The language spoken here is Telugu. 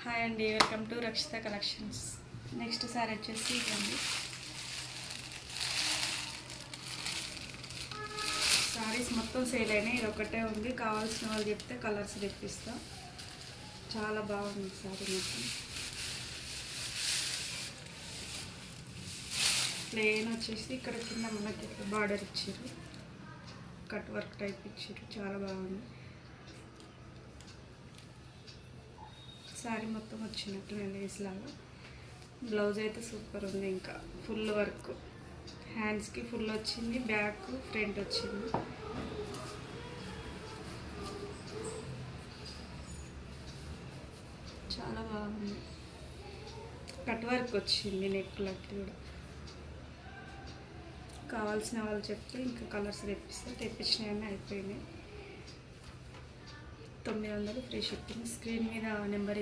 హాయ్ అండి, welcome to Rakshita collections. Next sari వచ్చేసి ఇవ్వండి. సారీస్ మొత్తం సేల్ అయినాయి, ఇది ఒకటే ఉంది. కావాల్సిన వాళ్ళు చెప్తే కలర్స్ తెప్పిస్తా. చాలా బాగుంది సారీ. మొత్తం ప్లెయిన్ వచ్చేసి ఇక్కడ కింద మనకి బార్డర్ ఇచ్చారు, కట్ వర్క్ టైప్ ఇచ్చారు, చాలా బాగుంది. శారీ మొత్తం వచ్చినట్టు లేస్ లాగా. బ్లౌజ్ అయితే సూపర్ ఉంది, ఇంకా ఫుల్ వర్క్, హ్యాండ్స్కి ఫుల్ వచ్చింది, బ్యాక్ ఫ్రంట్ వచ్చింది. చాలా బాగుంది, కట్ వర్క్ వచ్చింది నెక్లకి కూడా. కావాల్సిన వాళ్ళు చెప్తే ఇంకా కలర్స్ తెప్పించినవన్నీ అయిపోయినాయి. 900 ఫ్రీ షిప్పింగ్. స్క్రీన్ మీద నెంబర్